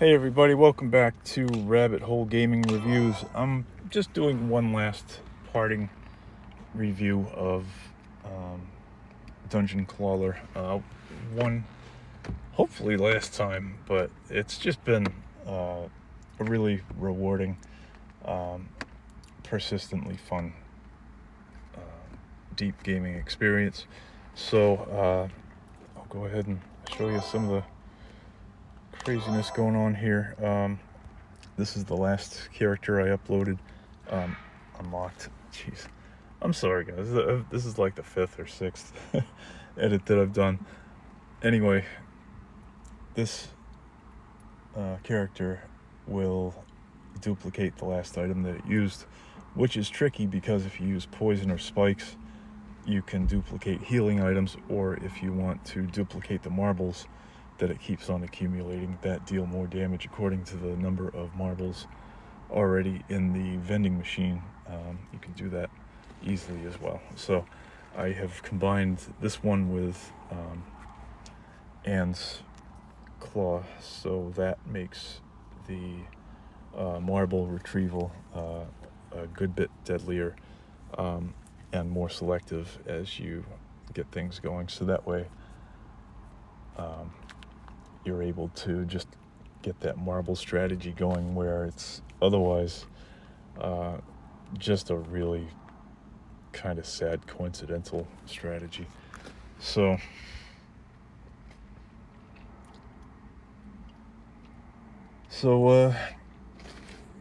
Hey everybody, welcome back to Rabbit Hole Gaming Reviews. I'm just doing one last parting review of um, Dungeon Clawler. One, hopefully last time, but it's just been a really rewarding, persistently fun, deep gaming experience. So I'll go ahead and show you some of the craziness going on here. This is the last character I uploaded, unlocked. Jeez, I'm sorry guys, this is like the 5th or 6th edit that I've done. Anyway, this character will duplicate the last item that it used, which is tricky because if you use poison or spikes, you can duplicate healing items, or if you want to duplicate the marbles that it keeps on accumulating that deal more damage according to the number of marbles already in the vending machine. You can do that easily as well. So I have combined this one with Anne's claw, so that makes the marble retrieval a good bit deadlier and more selective as you get things going. So that way you're able to just get that marble strategy going, where it's otherwise just a really kind of sad coincidental strategy. So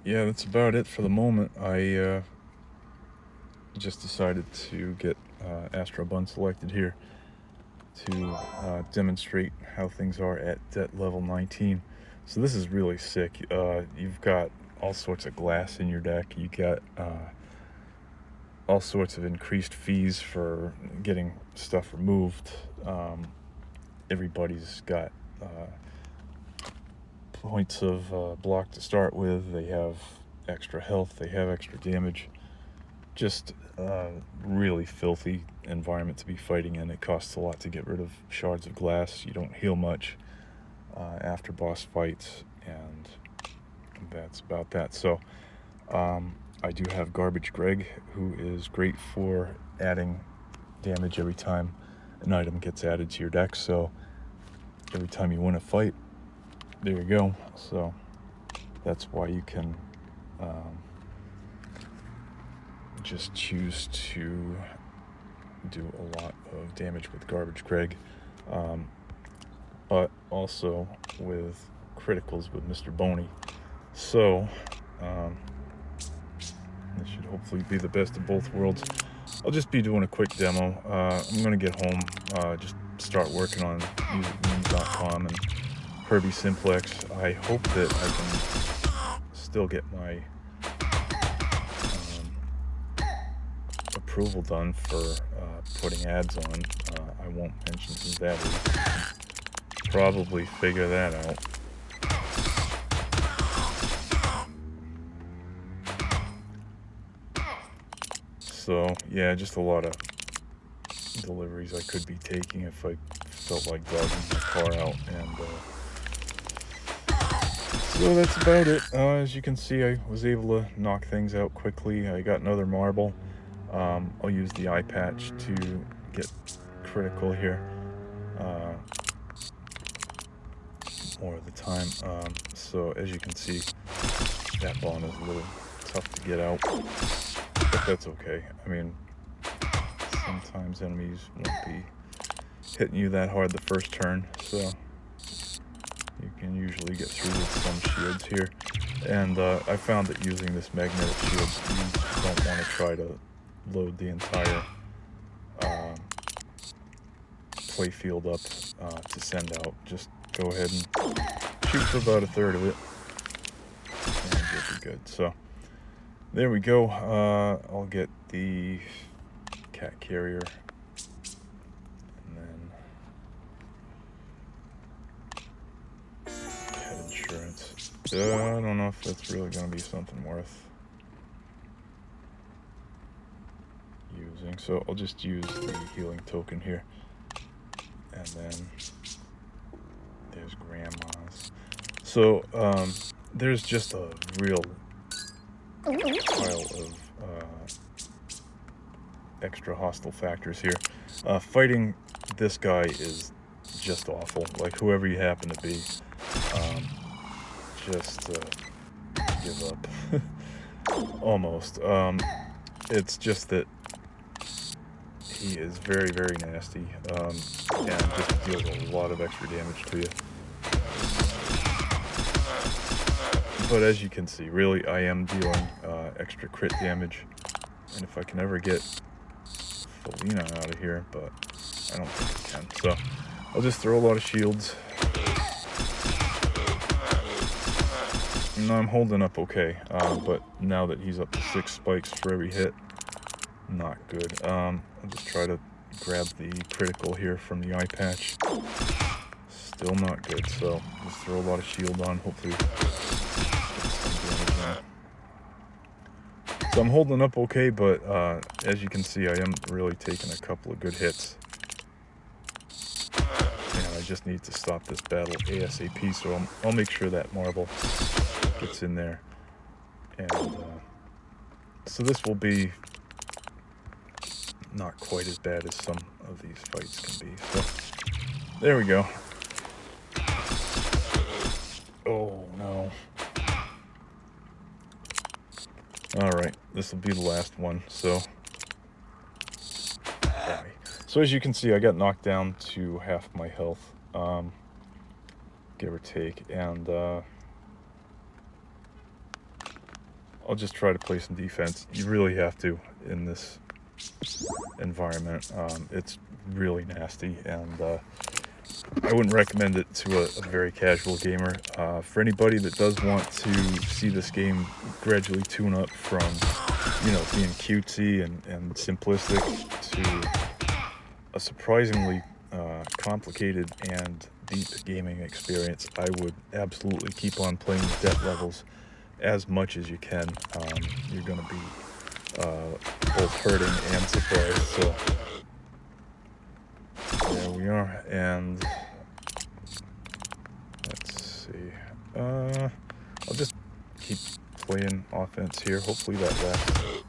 yeah, that's about it for the moment. I just decided to get Astrobun selected here to demonstrate how things are at debt level 19. So this is really sick. You've got all sorts of glass in your deck. You got all sorts of increased fees for getting stuff removed. Everybody's got points of block to start with. They have extra health. They have extra damage. Just really filthy environment to be fighting in. It costs a lot to get rid of shards of glass. You don't heal much after boss fights, and that's about that. So I do have Garbage Greg, who is great for adding damage every time an item gets added to your deck. So every time you win a fight, there you go. So that's why you can just choose to do a lot of damage with Garbage Greg, but also with criticals with Mr. Boney. So this should hopefully be the best of both worlds. I'll just be doing a quick demo. I'm going to get home, just start working on musicmemes.com and Herbie Simplex. I hope that I can still get my approval done for putting ads on. I won't mention who that is. Probably figure that out. So yeah, just a lot of deliveries I could be taking if I felt like dogging my car out. And so that's about it. As you can see, I was able to knock things out quickly. I got another marble. I'll use the eye patch to get critical here more of the time. So as you can see, that bomb is a little tough to get out, but that's okay. I mean, sometimes enemies won't be hitting you that hard the first turn, so you can usually get through with some shields here. And I found that using this magnetic shield, you don't want to try to load the entire play field up to send out. Just go ahead and shoot for about a third of it, and you'll be good. So there we go. I'll get the cat carrier, and then pet insurance. I don't know if that's really going to be something worth using, so I'll just use the healing token here. And then there's grandma's. So there's just a real pile of extra hostile factors here. Fighting this guy is just awful. Like, whoever you happen to be, just give up. Almost. It's just that he is very, very nasty, and just deals a lot of extra damage to you. But as you can see, really, I am dealing extra crit damage, and if I can ever get Felina out of here, but I don't think I can. So I'll just throw a lot of shields. And I'm holding up okay, but now that he's up to 6 spikes for every hit, not good. I'll just try to grab the critical here from the eye patch. Still not good, so just throw a lot of shield on, hopefully get some damage in. So I'm holding up okay, but as you can see, I am really taking a couple of good hits. And I just need to stop this battle ASAP, so I'll make sure that marble gets in there. And so this will be not quite as bad as some of these fights can be. So there we go. Oh no. Alright, this will be the last one. So as you can see, I got knocked down to half my health, give or take, and I'll just try to play some defense. You really have to in this environment. It's really nasty, and I wouldn't recommend it to a very casual gamer. For anybody that does want to see this game gradually tune up from, you know, being cutesy and simplistic to a surprisingly complicated and deep gaming experience, I would absolutely keep on playing the depth levels as much as you can. You're going to be both hurting and surprised. So there we are, and let's see. I'll just keep playing offense here. Hopefully that last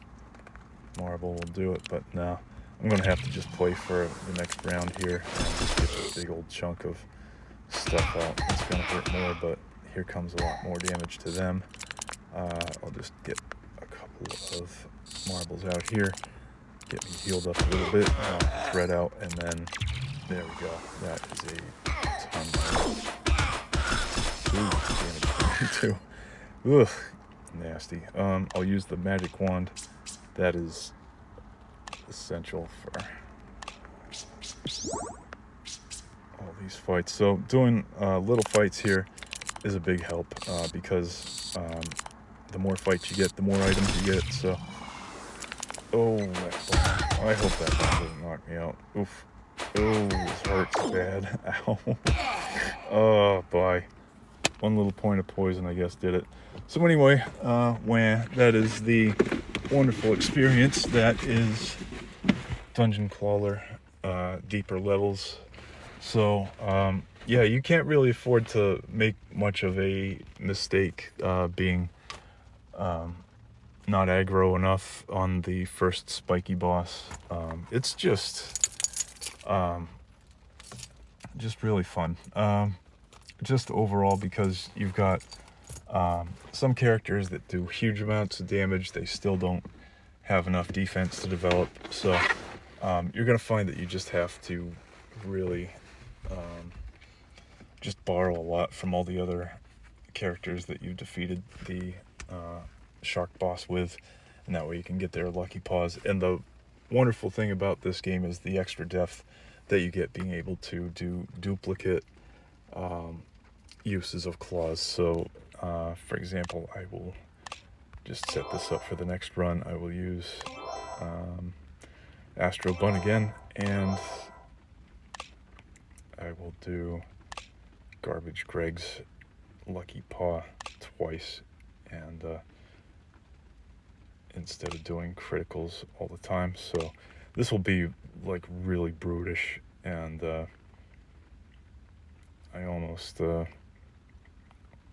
marble will do it, but no. I'm going to have to just play for the next round here and just get this big old chunk of stuff out. It's going to hurt more, but here comes a lot more damage to them. I'll just get a couple of marbles out here, get me healed up a little bit, thread out, and then there we go. That is a ton of damage too. Ugh, nasty. I'll use the magic wand. That is essential for all these fights. So doing little fights here is a big help, because the more fights you get, the more items you get. So, oh, that bomb. I hope that bomb doesn't knock me out. Oof. Oh, this hurts bad. Ow. Oh, boy. One little point of poison, I guess, did it. So anyway, that is the wonderful experience that is Dungeon Clawler, deeper levels. So, yeah, you can't really afford to make much of a mistake being not aggro enough on the first spiky boss. It's just really fun. Just overall, because you've got some characters that do huge amounts of damage. They still don't have enough defense to develop. So you're going to find that you just have to really just borrow a lot from all the other characters that you've defeated the shark boss with, and that way you can get their lucky paws. And the wonderful thing about this game is the extra depth that you get being able to do duplicate uses of claws. So for example, I will just set this up for the next run. I will use Astrobun again, and I will do Garbage Greg's lucky paw twice, and instead of doing criticals all the time. So this will be like really brutish, and I almost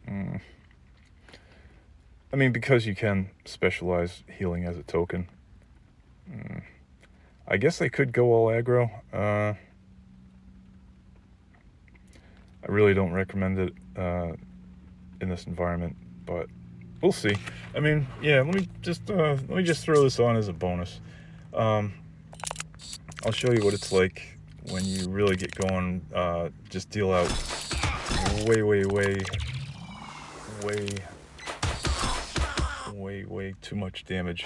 I mean, because you can specialize healing as a token. I guess I could go all aggro. I really don't recommend it in this environment, but we'll see. I mean, yeah. Let me just throw this on as a bonus. I'll show you what it's like when you really get going. Just deal out way too much damage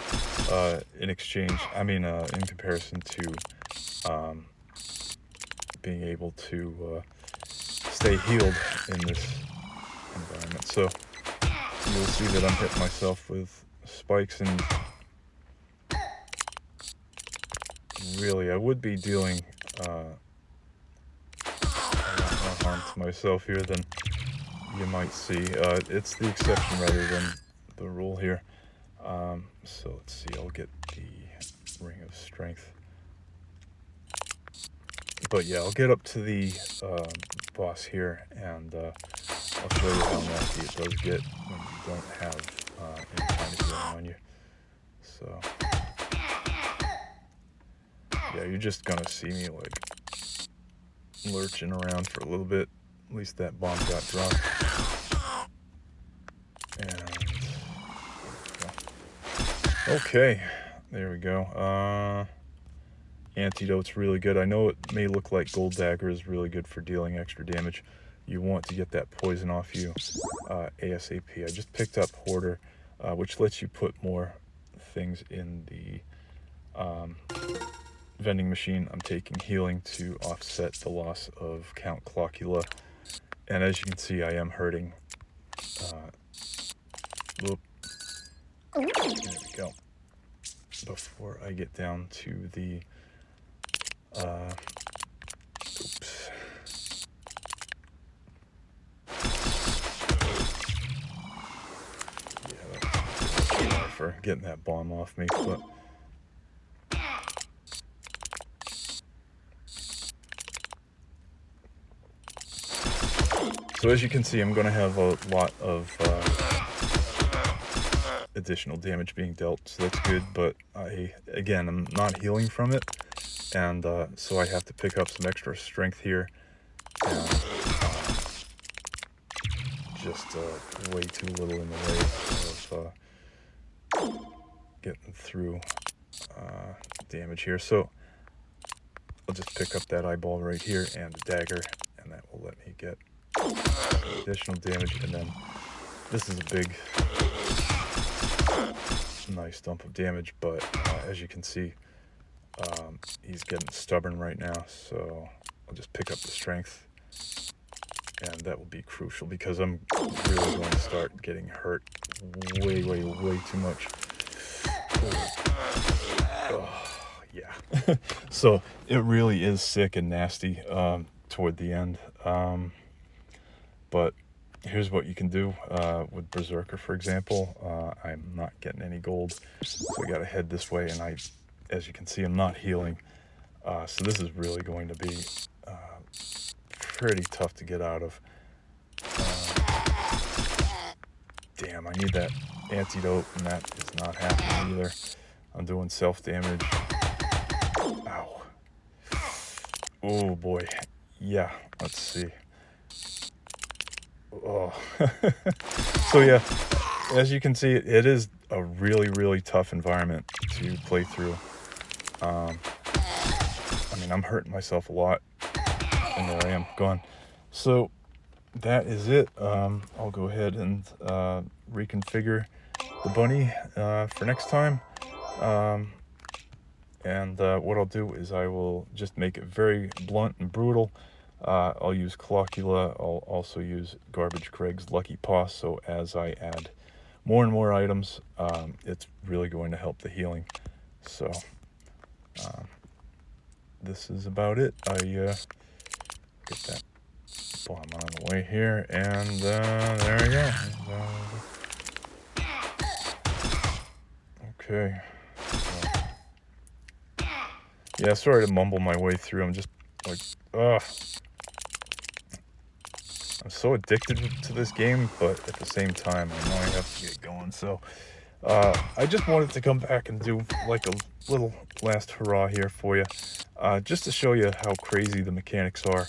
in exchange. I mean, in comparison to being able to stay healed in this environment. So you'll see that I'm hitting myself with spikes, and really I would be dealing a lot more harm to myself here than you might see. It's the exception rather than the rule here. So let's see, I'll get the Ring of Strength. But yeah, I'll get up to the boss here, and I'll show you how nasty it does get when you don't have any kind of healing on you. So yeah, you're just gonna see me like lurching around for a little bit. At least that bomb got dropped. And okay, there we go. Antidote's really good. I know it may look like Gold Dagger is really good for dealing extra damage. You want to get that poison off you ASAP. I just picked up Hoarder, which lets you put more things in the vending machine. I'm taking Healing to offset the loss of Count Clawler. And as you can see, I am hurting. There we go. Before I get down to the oops. Yeah, that's for getting that bomb off me, but so as you can see, I'm going to have a lot of additional damage being dealt, so that's good, but I'm not healing from it, and so I have to pick up some extra strength here, and just way too little in the way of getting through damage here. So I'll just pick up that eyeball right here and a dagger, and that will let me get additional damage. And then this is a big nice dump of damage, but as you can see, he's getting stubborn right now, so I'll just pick up the strength, and that will be crucial because I'm really going to start getting hurt way too much. Yeah. So it really is sick and nasty toward the end, but here's what you can do with Berserker, for example. I'm not getting any gold, so I gotta head this way, and as you can see, I'm not healing, so this is really going to be pretty tough to get out of. Damn, I need that antidote, and that is not happening either. I'm doing self-damage. Ow. Oh boy. Yeah, let's see. Oh. So yeah, as you can see, it is a really tough environment to play through. I mean, I'm hurting myself a lot, and there I am, gone. So that is it. I'll go ahead and reconfigure the bunny for next time. And what I'll do is I will just make it very blunt and brutal. I'll use Clawler. I'll also use Garbage Craig's Lucky Paw, so as I add more and more items, it's really going to help the healing. So this is about it. I get that bomb on the way here, and there we go. Okay. Yeah, sorry to mumble my way through. I'm just like, ugh. I'm so addicted to this game, but at the same time, I know I have to get going. So I just wanted to come back and do like a little last hurrah here for you, just to show you how crazy the mechanics are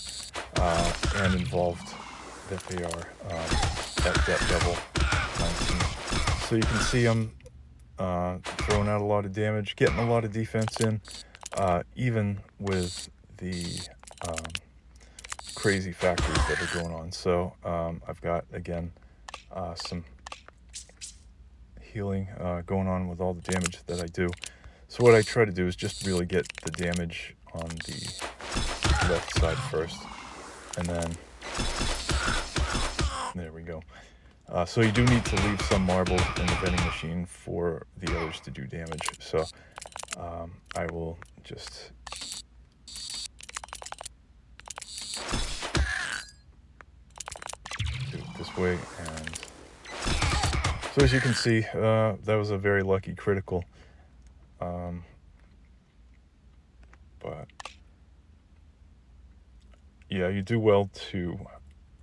and involved that they are at depth level 19. So you can see I'm throwing out a lot of damage, getting a lot of defense in, even with the crazy factors that are going on. So I've got, again, some healing going on with all the damage that I do. So what I try to do is just really get the damage on the left side first, and then there we go. So you do need to leave some marbles in the vending machine for the others to do damage. So I will just do it this way. And so as you can see, that was a very lucky critical. But yeah, you do well to...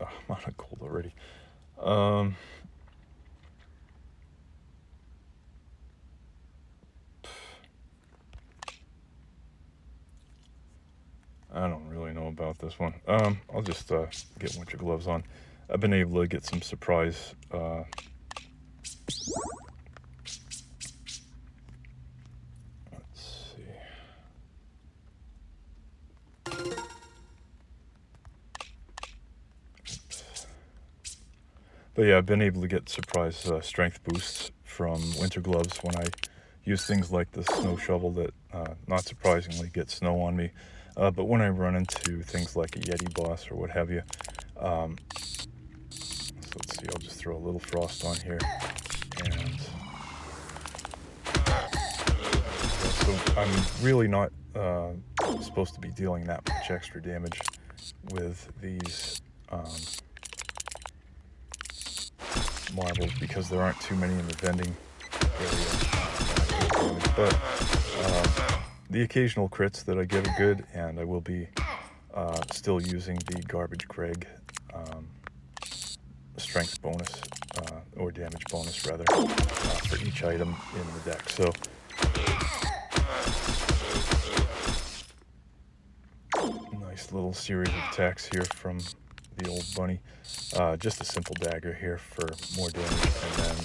I'm out of gold already. I don't really know about this one. I'll just get a bunch of gloves on. I've been able to get some surprise let's see. But yeah, I've been able to get surprise strength boosts from winter gloves when I use things like the snow shovel that, not surprisingly, get snow on me. But when I run into things like a Yeti boss or what have you, so let's see, I'll just throw a little frost on here. And so I'm really not supposed to be dealing that much extra damage with these marbles because there aren't too many in the vending area. But the occasional crits that I get are good, and I will be still using the Garbage Greg strength bonus, or damage bonus rather, for each item in the deck. So nice little series of attacks here from the old bunny. Just a simple dagger here for more damage, and then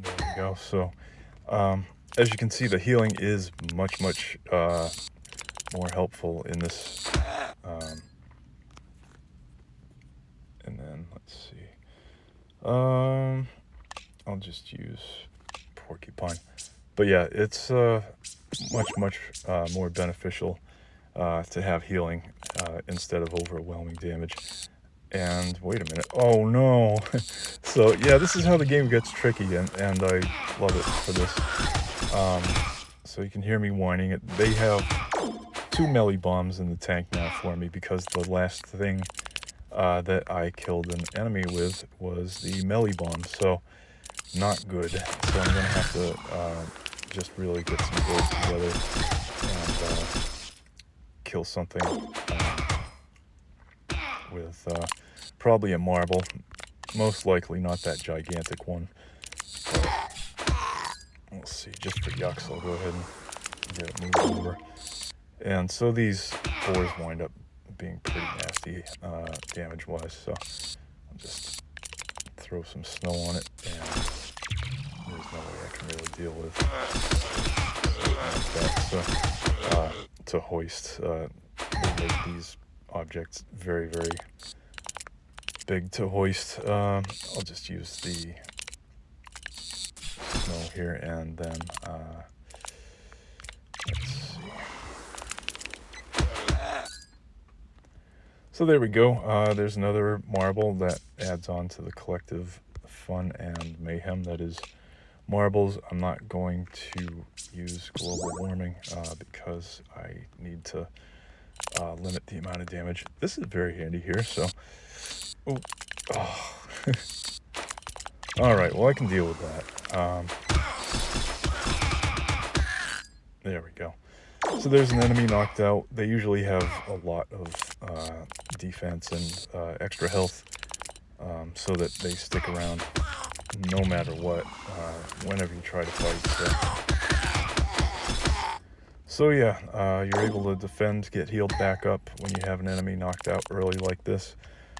there we go. So as you can see, the healing is much more helpful in this. And then let's see, I'll just use Porcupine. But yeah, it's much more beneficial to have healing instead of overwhelming damage. And wait a minute, oh no. So yeah, this is how the game gets tricky, and I love it for this. So you can hear me whining. They have 2 melee bombs in the tank now for me because the last thing that I killed an enemy with was the melee bomb, so not good. So I'm gonna have to just really get some gold together and kill something with probably a marble, most likely not that gigantic one. But we'll see. Just for yucks, I'll go ahead and get it moved over. And so these boars wind up being pretty nasty damage-wise, so I'll just throw some snow on it, and there's no way I can really deal with something like that. So to hoist, they make these objects very big to hoist. I'll just use the snow here, and then let's see. So there we go. There's another marble that adds on to the collective fun and mayhem that is marbles. I'm not going to use global warming because I need to limit the amount of damage. This is very handy here, so... Oh. Alright, well I can deal with that. There we go. So there's an enemy knocked out. They usually have a lot of defense and extra health, so that they stick around no matter what, whenever you try to fight. So yeah, you're able to defend, get healed back up when you have an enemy knocked out early like this.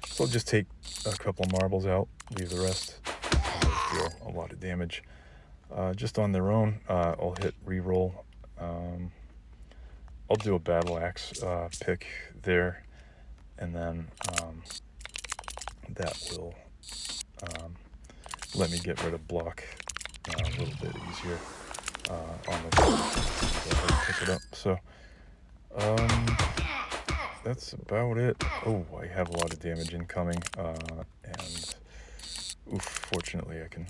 So just take a couple of marbles out, leave the rest, and they deal a lot of damage. Just on their own, I'll hit reroll. I'll do a battle axe pick there, and then that will let me get rid of block a little bit easier on the go ahead and pick it up. So that's about it. Oh, I have a lot of damage incoming, and oof, fortunately I can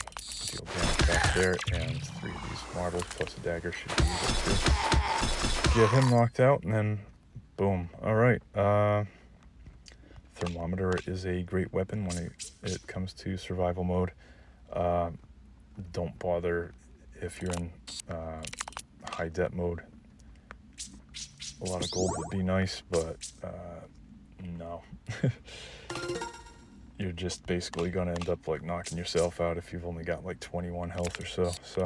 deal damage back there, and 3 of these marbles plus a dagger should be able to get him knocked out, and then boom. Alright, thermometer is a great weapon when it comes to survival mode. Don't bother if you're in high depth mode. A lot of gold would be nice, but no. You're just basically going to end up like knocking yourself out if you've only got like 21 health or so. So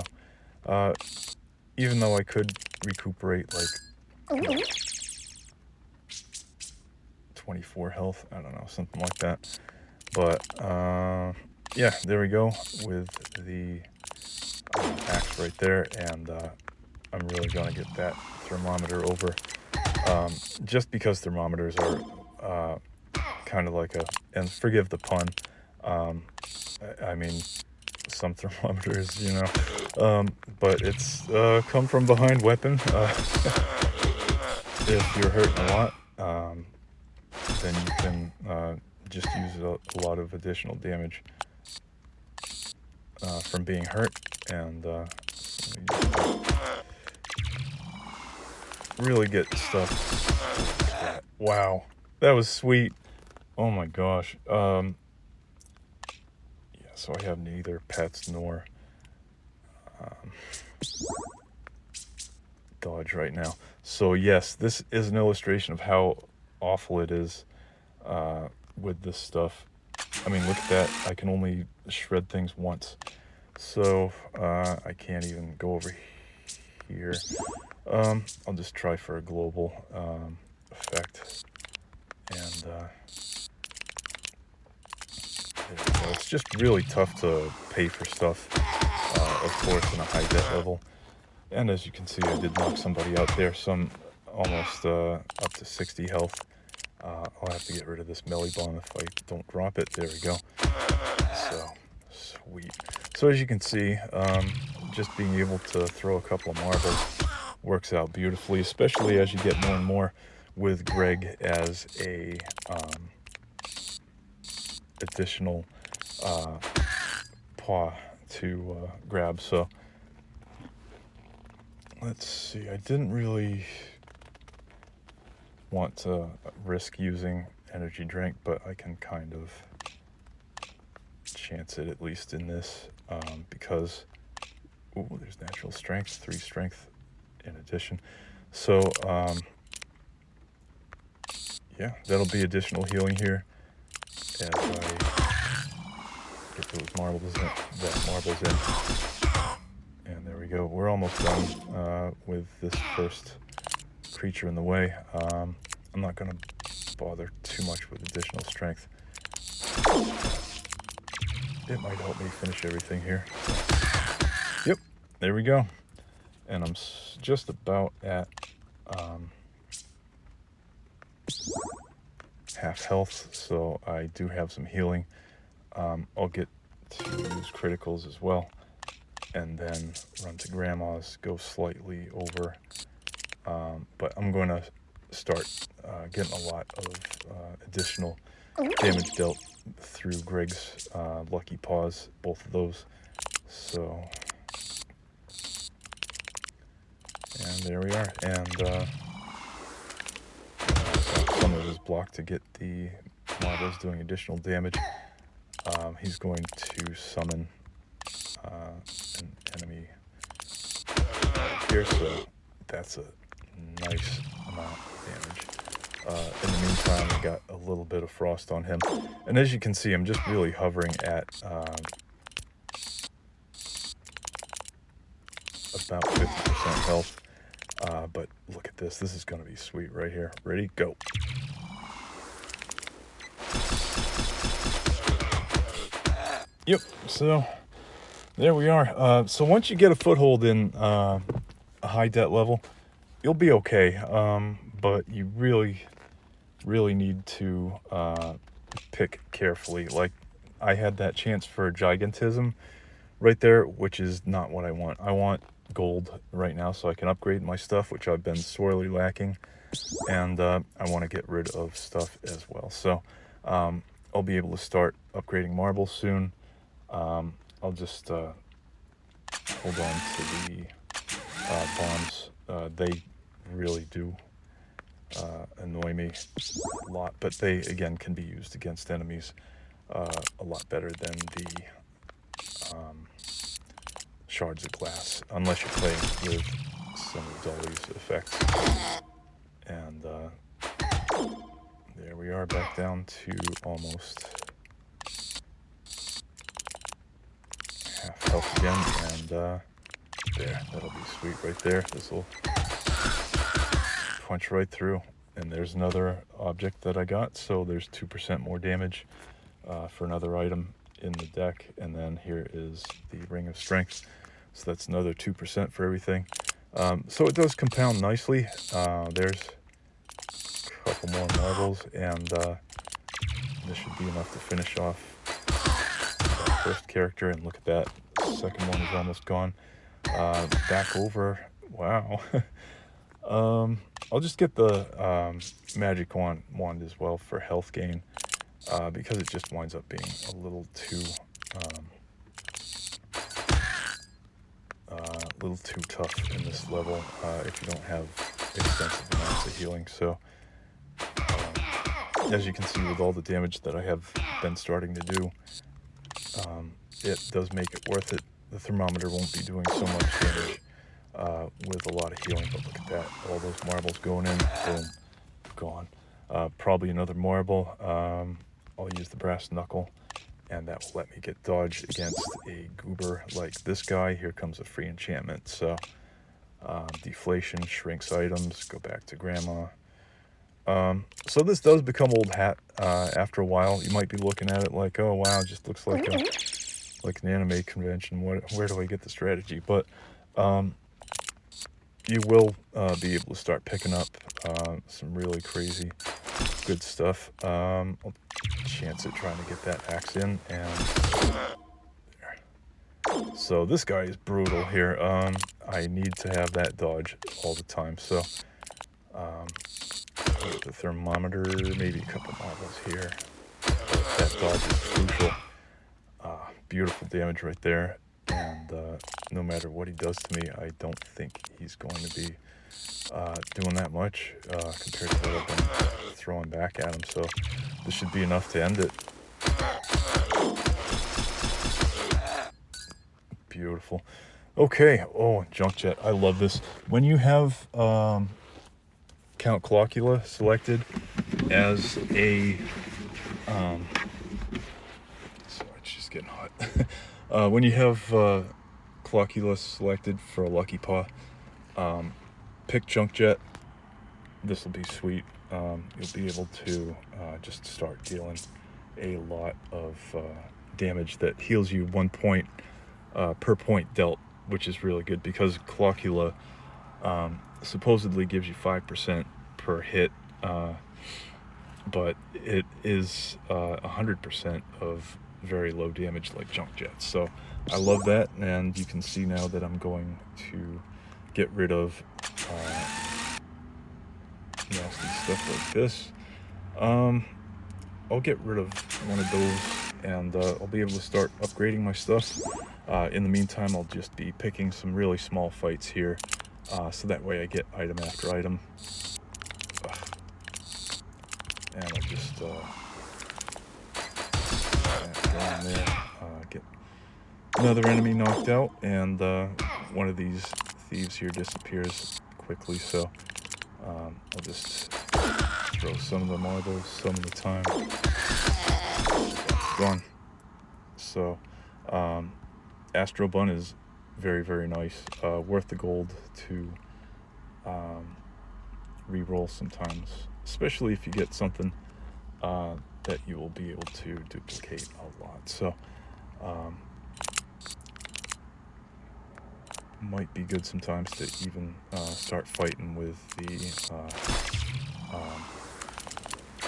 even though I could recuperate like 24 health, I don't know, something like that. But yeah, there we go with the axe right there, and I'm really going to get that thermometer over, just because thermometers are kind of like and forgive the pun, I mean, some thermometers, you know, but it's come from behind weapon. If you're hurting a lot, then you can just use a lot of additional damage from being hurt, and really get stuff like that. Wow, that was sweet. Oh my gosh. Yeah, so I have neither pets nor dodge right now. So yes, this is an illustration of how awful it is with this stuff. I mean, look at that. I can only shred things once. So I can't even go over here. I'll just try for a global effect. And it's just really tough to pay for stuff, of course, in a high debt level. And as you can see, I did knock somebody out there, some almost up to 60 health. I'll have to get rid of this melee bomb if I don't drop it. There we go. So, sweet. So as you can see, just being able to throw a couple of marbles works out beautifully, especially as you get more and more with Greg as a additional paw to grab. So let's see, I didn't really want to risk using energy drink, but I can kind of chance it at least in this, because ooh, there's natural strength, 3 strength in addition. So yeah, that'll be additional healing here as I get those marbles in. And there we go. We're almost done with this first creature in the way. I'm not going to bother too much with additional strength. It might help me finish everything here. Yep, there we go. And I'm just about at half health, so I do have some healing. I'll get to use criticals as well, and then run to Grandma's, go slightly over. But I'm going to start getting a lot of additional damage dealt through Greg's Lucky Paws, both of those. So, and there we are. And some of his block to get the marbles doing additional damage. He's going to summon an enemy here, so that's a nice amount of damage. In the meantime, I got a little bit of frost on him. And as you can see, I'm just really hovering at about 50% health. But look at this. This is going to be sweet right here. Ready? Go. Yep. So there we are. So once you get a foothold in a high debt level, you'll be okay. But you really need to pick carefully. Like, I had that chance for gigantism right there, which is not what I want. I want gold right now so I can upgrade my stuff, which I've been sorely lacking, and I want to get rid of stuff as well. So I'll be able to start upgrading marbles soon. I'll just hold on to the bombs. They really do annoy me a lot, but they again can be used against enemies a lot better than the shards of glass, unless you're playing with some of Dolly's effects. And there we are, back down to almost half health again, and there, that'll be sweet right there. This will punch right through. And there's another object that I got, so there's 2% more damage for another item in the deck. And then here is the Ring of Strength, so that's another 2% for everything. So it does compound nicely. There's a couple more marbles, and this should be enough to finish off that first character. And look at that, the second one is almost gone. Back over. Wow. I'll just get the magic wand as well for health gain, because it just winds up being a little too tough in this level if you don't have extensive amounts of healing. So as you can see, with all the damage that I have been starting to do, it does make it worth it. The thermometer won't be doing so much damage with a lot of healing, but look at that, all those marbles going in, boom, gone. Probably another marble. I'll use the brass knuckle, and that will let me get dodge against a goober like this guy. Here comes a free enchantment, so deflation shrinks items, go back to grandma. So this does become old hat after a while. You might be looking at it like, oh wow, it just looks like an anime convention. Where do I get the strategy? But you will be able to start picking up some really crazy good stuff. I'll chance it trying to get that axe in, and there. So this guy is brutal here. I need to have that dodge all the time. So with the thermometer, maybe a couple marbles here. That dodge is crucial. Beautiful damage right there. And no matter what he does to me, I don't think he's going to be doing that much compared to what I've been throwing back at him. So this should be enough to end it. Beautiful. Okay. Oh, junk jet. I love this. When you have Count Clawler selected as a sorry, it's just getting hot. When you have Clawler selected for a Lucky Paw, pick Junk Jet. This will be sweet. You'll be able to just start dealing a lot of damage that heals you 1 point per point dealt, which is really good because Clawler supposedly gives you 5% per hit, but it is 100% of very low damage like Junk Jet. So I love that, and you can see now that I'm going to get rid of nasty stuff like this. I'll get rid of one of those, and I'll be able to start upgrading my stuff. In the meantime, I'll just be picking some really small fights here, so that way I get item after item. And I'll just go in there, get another enemy knocked out, and one of these thieves here disappears quickly, so I'll just throw some of the marbles some of the time. Gone. So, Astrobun is very, very nice. Worth the gold to re-roll sometimes, especially if you get something that you will be able to duplicate a lot. So, might be good sometimes to even start fighting with the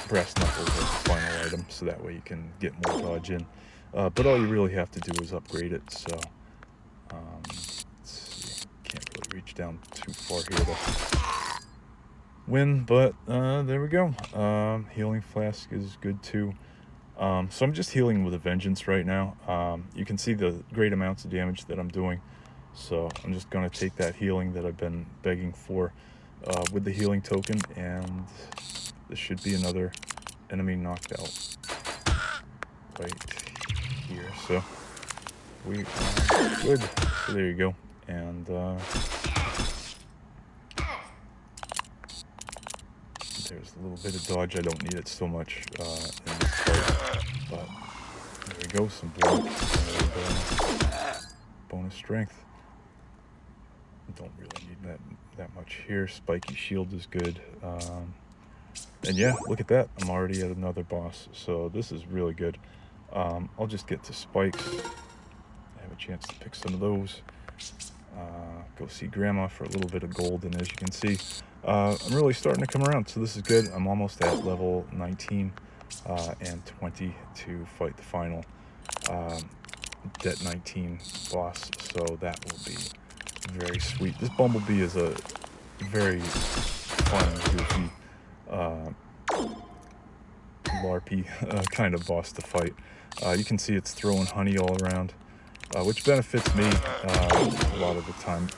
brass knuckles as the final item, so that way you can get more dodge in. But all you really have to do is upgrade it. So let's see, can't really reach down too far here to win, but there we go. Healing flask is good too. So I'm just healing with a vengeance right now. You can see the great amounts of damage that I'm doing. So I'm just going to take that healing that I've been begging for with the healing token, and this should be another enemy knocked out right here. So we are good. So there you go. And there's a little bit of dodge. I don't need it so much in this fight, but there we go. Some block and bonus strength. Don't really need that much here. Spiky shield is good. And yeah, look at that. I'm already at another boss. So this is really good. I'll just get to spikes. I have a chance to pick some of those. Go see Grandma for a little bit of gold. And as you can see, I'm really starting to come around. So this is good. I'm almost at level 19 and 20 to fight the final Det 19 boss. So that will be very sweet. This Bumblebee is a very fun, goofy, LARPy kind of boss to fight. You can see it's throwing honey all around, which benefits me a lot of the time.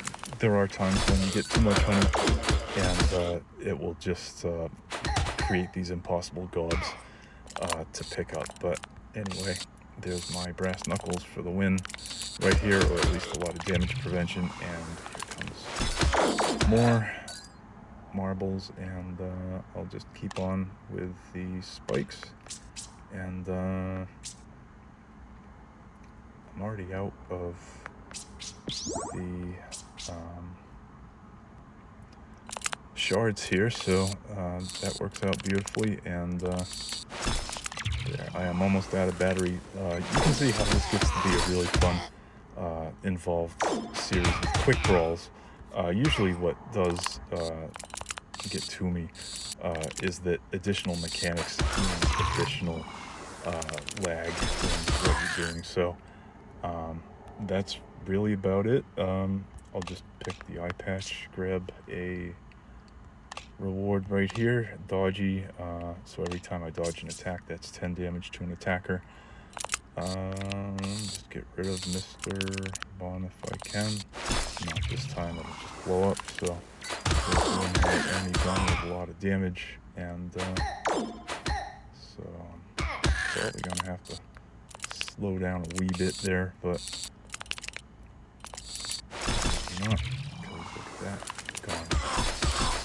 There are times when you get too much honey, and it will just create these impossible gobs to pick up. But anyway, there's my brass knuckles for the win right here, or at least a lot of damage prevention. And here comes more marbles, and I'll just keep on with the spikes. And I'm already out of the shards here, so that works out beautifully. And there, I am almost out of battery. You can see how this gets to be a really fun involved series of quick brawls. Usually what does get to me is that additional mechanics means additional lag in what you're doing. So that's really about it. I'll just pick the eye patch, grab a reward right here, dodgy, so every time I dodge an attack, that's 10 damage to an attacker. Just get rid of Mr. Bon if I can. Not this time, it'll just blow up. So there's one more enemy gun with a lot of damage, and so I'm probably gonna have to slow down a wee bit there, but maybe not, because look at that,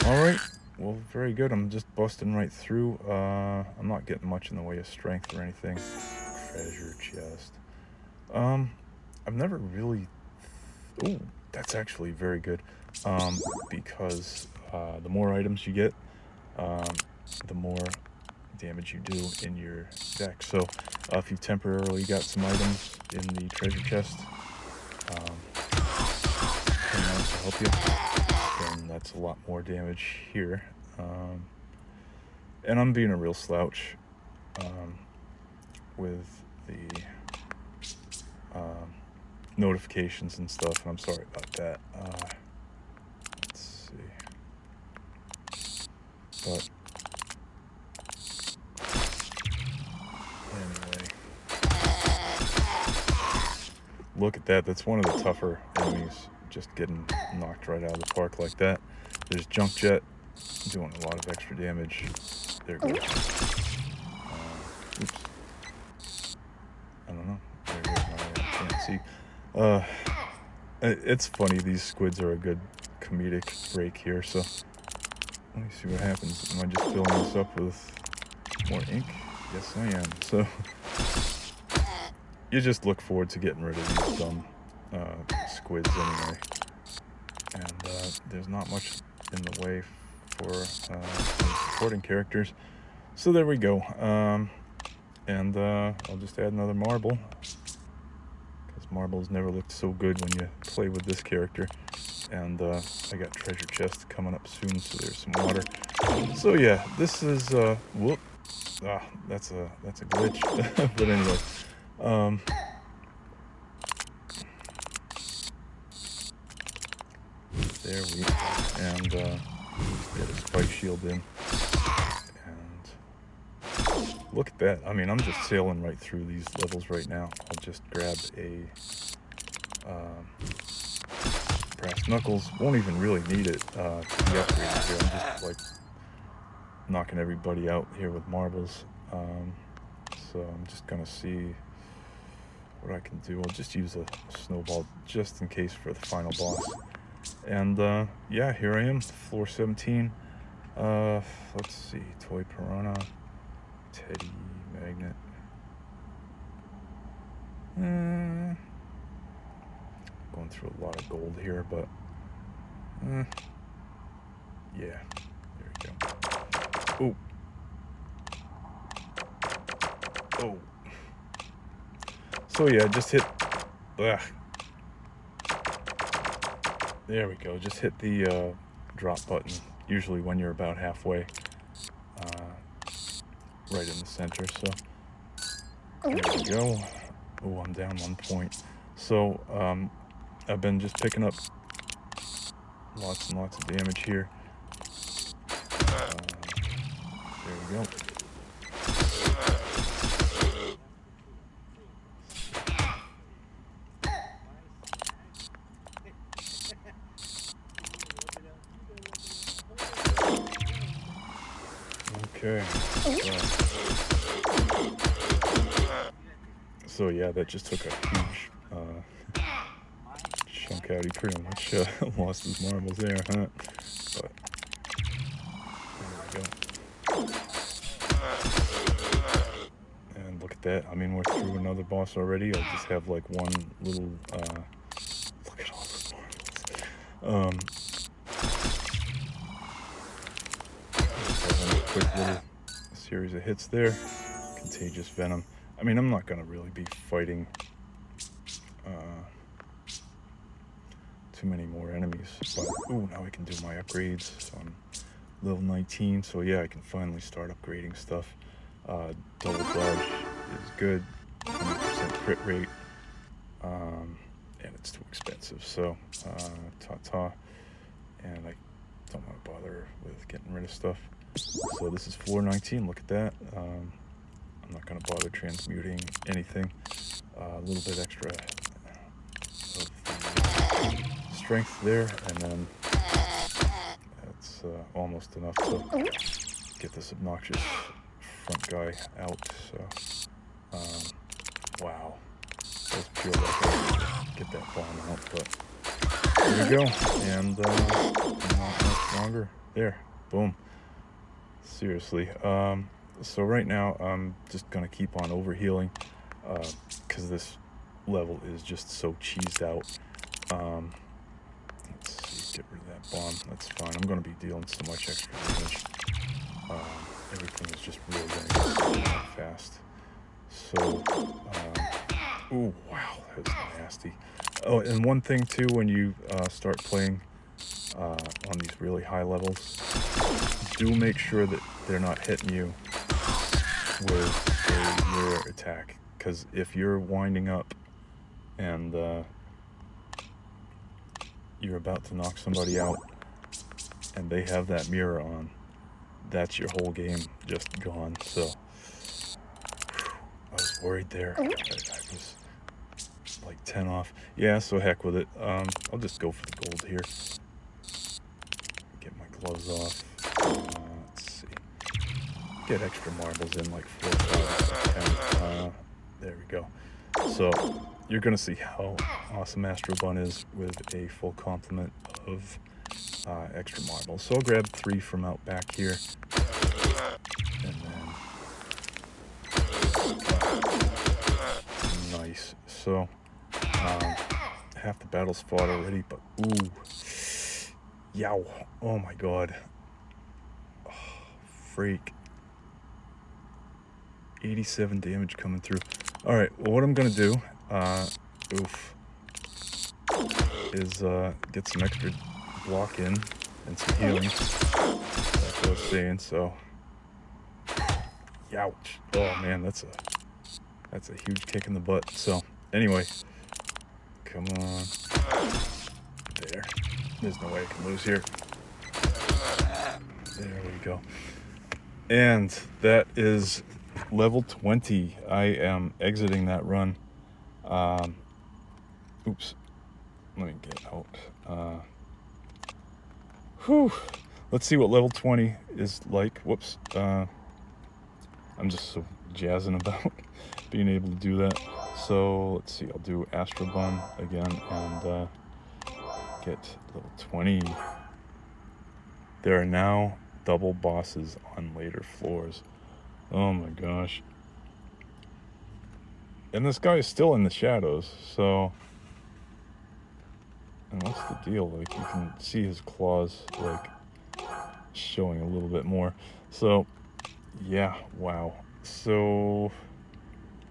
gone. All right. Well, very good. I'm just busting right through. I'm not getting much in the way of strength or anything. Treasure chest. I've never really... Oh, that's actually very good. Because the more items you get, the more damage you do in your deck. So if you've temporarily got some items in the treasure chest, to help you, then that's a lot more damage here. And I'm being a real slouch with the notifications and stuff, and I'm sorry about that. Let's see. But anyway, look at that. That's one of the tougher enemies, just getting knocked right out of the park like that. There's Junk Jet doing a lot of extra damage. There goes. Oops. I don't know. There goes my, I can't see. It's funny, these squids are a good comedic break here, so Let me see what happens. Am I just filling this up with more ink? Yes, I am. So you just look forward to getting rid of these dumb squids anyway. And there's not much in the way for supporting characters. So there we go. And I'll just add another marble, because marbles never looked so good when you play with this character. And I got treasure chest coming up soon, so there's some water. So yeah, this is whoop. That's a glitch. But anyway, there we go. And get a spike shield in. And look at that. I mean, I'm just sailing right through these levels right now. I'll just grab a brass knuckles. Won't even really need it to be upgraded here. I'm just like knocking everybody out here with marbles. So I'm just gonna see what I can do. I'll just use a snowball just in case for the final boss. And yeah, here I am, floor 17. Let's see, toy piranha, teddy magnet. Going through a lot of gold here, but yeah, there we go. Oh. Oh. So yeah, just hit. Ugh. There we go. Just hit the drop button. Usually when you're about halfway, right in the center. So there we go. Oh, I'm down 1 point. So I've been just picking up lots and lots of damage here. There we go. Okay. So yeah, that just took a huge chunk out. He pretty much lost his marbles there, huh? But there we go. And look at that. I mean, we're through another boss already. I just have like one little look at all those marbles. Quick little series of hits there. Contagious venom. I mean, I'm not gonna really be fighting too many more enemies, but ooh, now I can do my upgrades. So I'm level 19, so yeah, I can finally start upgrading stuff. Double dodge is good, 100% crit rate, and it's too expensive, so ta-ta, and I don't want to bother with getting rid of stuff. So this is floor 19, look at that. I'm not going to bother transmuting anything. A little bit extra of the strength there, and then that's almost enough to get this obnoxious front guy out. So wow, that's pure luck to get that bomb out, but there we go. And not much longer. There, boom. Seriously. So right now I'm just gonna keep on overhealing because this level is just so cheesed out. Let's see, get rid of that bomb. That's fine. I'm gonna be dealing so much extra damage. Everything is just really gonna go fast. So, oh wow, that's nasty. Oh, and one thing too, when you start playing on these really high levels, do make sure that they're not hitting you with a mirror attack, because if you're winding up and you're about to knock somebody out and they have that mirror on, that's your whole game just gone. So I was worried there. I was like 10 off. Yeah, so heck with it. I'll just go for the gold here. Get my gloves off. Let's see. Get extra marbles in, like 4 or 5 or 10. There we go. So you're gonna see how awesome Astrobun is with a full complement of extra marbles. So I'll grab 3 from out back here. And then, nice. So, half the battle's fought already, but ooh. Yow. Oh my god. Oh, freak. 87 damage coming through. Alright, well, what I'm gonna do, is get some extra block in and some healing. Like I was saying, so. Youch. Oh man, that's a huge kick in the butt. So, anyway. Come on. There. There's no way I can lose here. There we go. And that is level 20. I am exiting that run. Oops. Let me get out. Let's see what level 20 is like. Whoops. I'm just so jazzing about being able to do that. So let's see. I'll do Astrobun again and get level 20. There are now double bosses on later floors. Oh my gosh. And this guy is still in the shadows, so. And what's the deal? Like, you can see his claws, like, showing a little bit more. So, yeah, wow. So,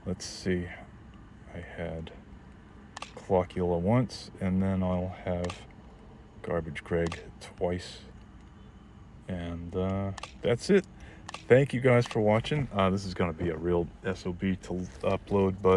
let's see. I had Clawler once, and then I'll have Garbage Greg twice. And that's it. Thank you guys for watching. This is going to be a real SOB to upload, but